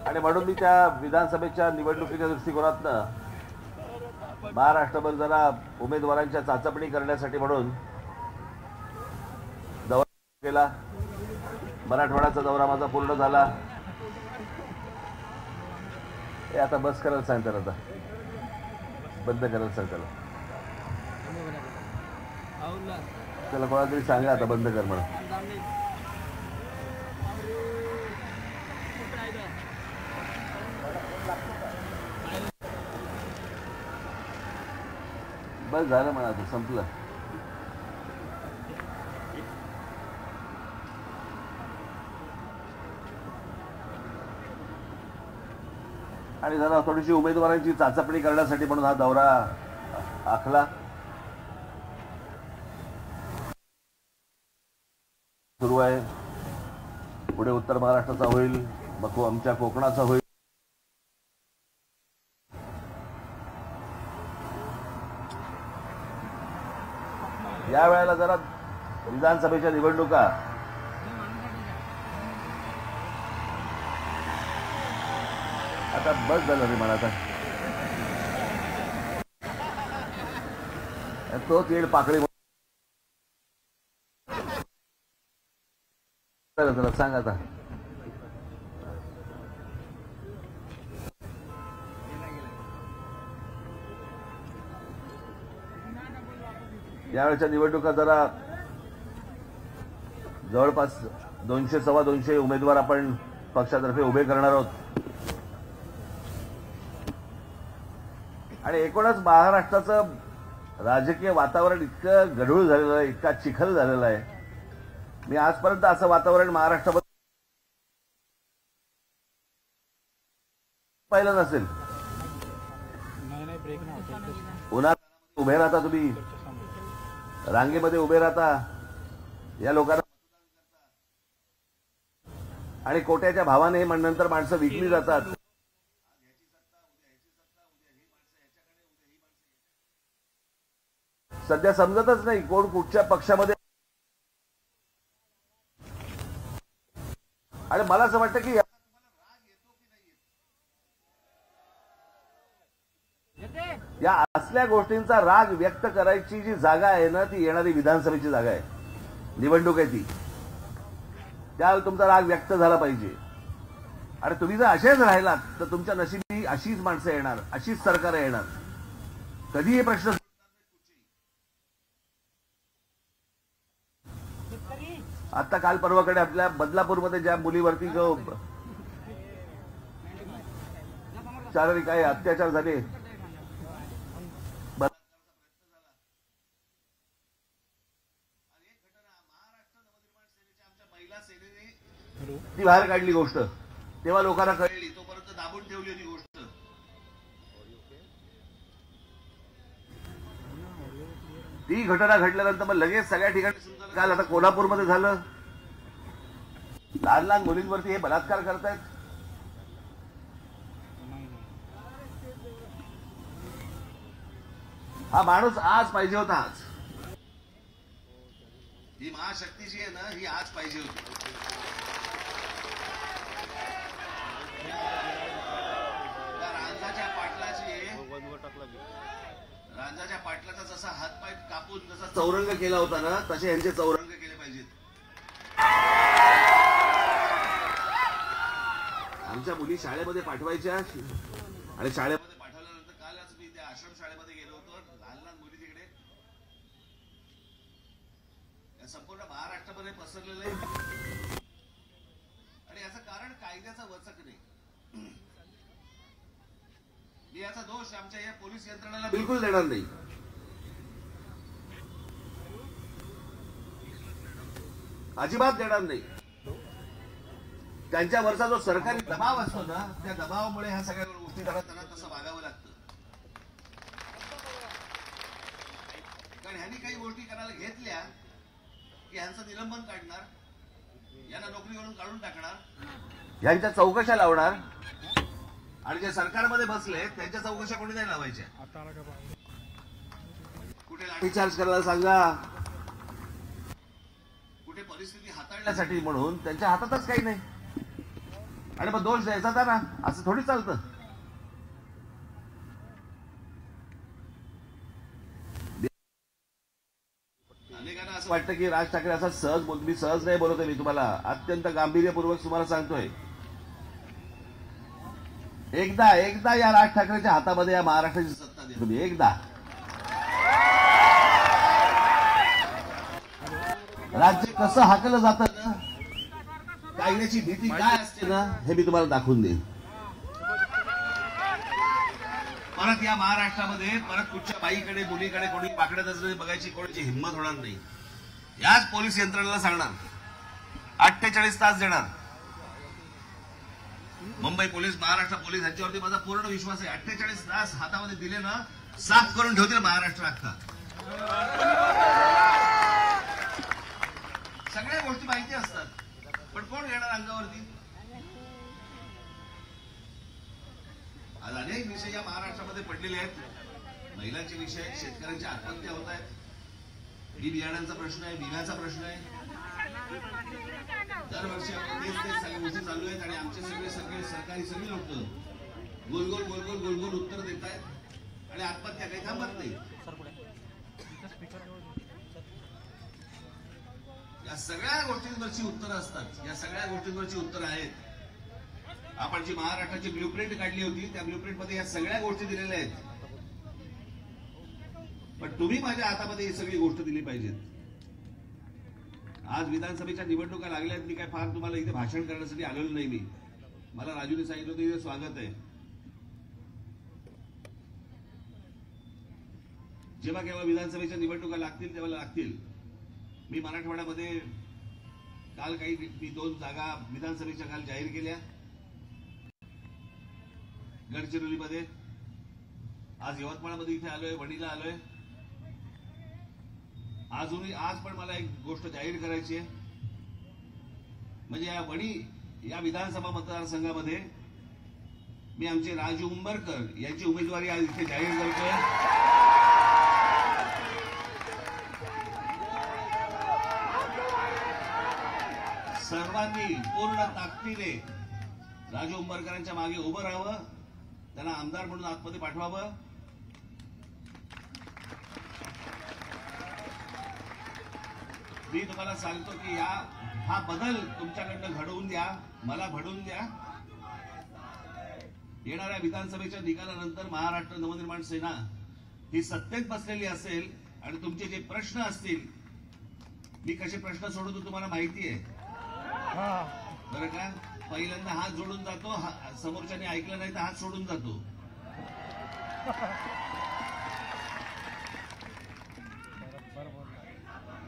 आणि म्हणून मी त्या विधानसभेच्या निवडणुकीच्या दृष्टिकोनातनं महाराष्ट्रभर जरा उमेदवारांच्या चाचपणी करण्यासाठी म्हणून दौरा केला. मराठवाड्याचा दौरा माझा पूर्ण झाला. हे आता बस करायला सांगतात, आता बंद करायला सांगतात. त्याला कोणाला तरी सांगा आता बंद कर म्हणून. बस झालं म्हणा, आता संपलं. आणि जरा थोडीशी उमेदवारांची चाचपणी करण्यासाठी म्हणून हा दौरा आखला. सुरू आहे. पुढे उत्तर महाराष्ट्राचा होईल, मग आमच्या कोकणाचा होईल. या वेळेला जरा विधानसभेच्या निवडणुका आता बस झालं रे मला. आता तोच येईल पाकळी. सांग आता. यावेळेच्या निवडणुका जरा जवळपास 200 सव्वा 200 उमेदवार आपण पक्षातर्फे उभे करणार आहोत. आणि एकूणच महाराष्ट्राचं राजकीय वातावरण इतकं गढूळ झालेलं आहे, इतका चिखल झालेला आहे. मी आजपर्यंत असं वातावरण महाराष्ट्रामध्ये पाहिलं नसेल. उन्हात उभे राहता तुम्ही, रांगेमध्ये उभे राहता, या लोकांना आणि कोट्याच्या भावाने नंतर माणसं विकली जातात. सध्या समजतच नाही कोण कुठच्या पक्षामध्ये. आणि मला असं वाटतं की या असल्या गोष्टींचा राग व्यक्त करायची जी जागा आहे ना, ती येणारी विधानसभेची जागा आहे, निवडणूक आहे ती. त्यावेळी तुमचा राग व्यक्त झाला पाहिजे. आणि तुम्ही जर असेच राहिलात तर तुमच्या नशिबी अशीच माणसं येणार, अशीच सरकार येणार. कधीही प्रश्न आता काल परवाकडे आपल्या बदलापूरमध्ये ज्या मुलीवरती जो शारीरिक काय अत्याचार झाले, ती बाहेर काढली गोष्ट, तेव्हा लोकांना कळली. तोपर्यंत दाबून ठेवली होती गोष्ट. ती घटना घडल्यानंतर मग लगेच सगळ्या ठिकाणी काल आता कोल्हापूरमध्ये झालं. लहान लहान मुलींवरती हे बलात्कार करतायत. हा माणूस आज पाहिजे होता. आज ही महाशक्ती जी आहे ना, ही आज पाहिजे होती. रांझाच्या पाटलाचा जसा हातपाय कापून जसा चौरंग केला होता ना, तसे यांचे चौरंग केले पाहिजेत. आमच्या मुली शाळेमध्ये पाठवायच्या आणि शाळेमध्ये पाठवल्यानंतर कालच मी त्या आश्रम शाळेमध्ये गेलो होतो. लहान लहान मुली तिकडे संपूर्ण महाराष्ट्रामध्ये पसरलेलं आहे. आणि याचं कारण कायद्याचं वचक नाही. याचा दोष आमच्या या पोलीस यंत्रणेला बिलकुल देणार नाही. अजिबात देणार नाही. त्यांच्यावरचा जो सरकारी दबाव असतो ना, त्या दबावामुळे ह्या सगळ्या गोष्टी त्यांना तसं वागावं लागतं. कारण ह्यांनी काही गोष्टी करायला घेतल्या की ह्यांचं निलंबन काढणार, यांना नोकरीवरून काढून टाकणार, ह्यांच्या चौकशा लावणार. आणि जे सरकारमध्ये बसले त्यांच्या चौकशा कोणी नाही लावायच्या. कुठे लाठीचार्ज करायला सांगा, कुठे परिस्थिती हाताळण्यासाठी म्हणून त्यांच्या हातातच काही नाही. आणि मग दोष द्यायचा ना, असं थोडी चालतं. अनेकांना असं वाटतं की राज ठाकरे असा सहज बोल, मी सहज नाही बोलतोय, मी तुम्हाला अत्यंत गांभीर्यपूर्वक तुम्हाला सांगतोय. एकदा या राज ठाकरेच्या हातामध्ये या महाराष्ट्राची सत्ता द्या तुम्ही. एकदा राज्य कसं हाकलं जातं ना, कायद्याची भीती काय असते ना, हे मी तुम्हाला दाखवून देईन. परत या महाराष्ट्रामध्ये परत कुठच्या बाईकडे मुलीकडे कोणी पाकडत असले बघायची कोणाची हिंमत होणार नाही. याच पोलीस यंत्रणेला सांगणार, 48 तास देणार. मुंबई पोलीस, महाराष्ट्र पोलीस यांच्यावरती माझा पूर्ण विश्वास आहे. 48 तास हातामध्ये दिले ना, साफ करून ठेवतील महाराष्ट्र अख्खा. सगळ्या गोष्टी माहिती असतात, पण कोण घेणार अंगावरती? आज अनेक विषय या महाराष्ट्रामध्ये पडलेले आहेत. महिलांचे विषय आहेत, शेतकऱ्यांच्या आत्महत्या होत आहेत, बी बियाण्यांचा प्रश्न आहे, विम्याचा प्रश्न आहे. दरवर्षी आपण तेच सगळ्या गोष्टी चालू आहेत आणि आमचे सगळे सरकारी सगळी लोक गोल उत्तर देत आहेत आणि आत्महत्या काही थांबत नाही. या सगळ्या गोष्टींवरची उत्तरं असतात, या सगळ्या गोष्टींवरची उत्तरं आहेत. आपण जी महाराष्ट्राची ब्ल्यूप्रिंट काढली होती, त्या ब्ल्यूप्रिंट मध्ये या सगळ्या गोष्टी दिलेल्या आहेत. पण तुम्ही माझ्या हातामध्ये ही सगळी गोष्ट दिली पाहिजेत. आज विधानसभेच्या निवडणुका लागल्यात. मी काय फार तुम्हाला इथे भाषण करण्यासाठी आलेलो नाही. मी मला राजूने सांगितलं होतं इथे स्वागत आहे. जेव्हा केव्हा विधानसभेच्या निवडणुका लागतील तेव्हा लागतील. मी मराठवाड्यामध्ये काल मी 2 जागा विधानसभेच्या काल जाहीर केल्या. गडचिरोलीमध्ये, आज यवतमाळमध्ये इथे आलोय, वणीला आलोय. आज पण मला एक गोष्ट जाहीर करायची आहे. म्हणजे या वणी या विधानसभा मतदारसंघामध्ये मी आमचे राजू उंबरकर यांची उमेदवारी आज इथे जाहीर करतोय. सर्वांनी पूर्ण ताकदीने राजू उंबरकरांच्या मागे उभं राहावं, त्यांना आमदार म्हणून आतमध्ये पाठवावं. मी तुम्हाला सांगतो की हा बदल तुमच्याकडनं घडवून द्या, मला घडवून द्या. येणाऱ्या विधानसभेच्या निकालानंतर महाराष्ट्र नवनिर्माण सेना ही सत्तेत बसलेली असेल आणि तुमचे जे प्रश्न असतील, मी कसे प्रश्न सोडवतो तुम्हाला माहिती आहे बरं का. पहिल्यांदा हात जोडून जातो, समोरच्याने ऐकलं नाही तर हात सोडून जातो.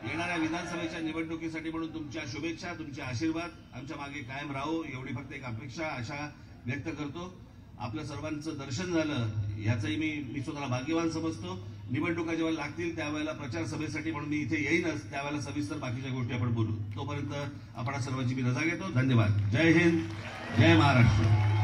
येणाऱ्या विधानसभेच्या निवडणुकीसाठी म्हणून तुमच्या शुभेच्छा, तुमचे आशीर्वाद आमच्या मागे कायम राहो, एवढी फक्त एक अपेक्षा आशा व्यक्त करतो. आपल्या सर्वांचं दर्शन झालं याचंही मी स्वतःला भाग्यवान समजतो. निवडणुका जेव्हा लागतील त्यावेळेला प्रचार सभेसाठी म्हणून मी इथे येईनच, त्यावेळेला सविस्तर बाकीच्या गोष्टी आपण बोलू. तोपर्यंत आपण सर्वांची मी रजा घेतो. धन्यवाद. जय हिंद, जय महाराष्ट्र.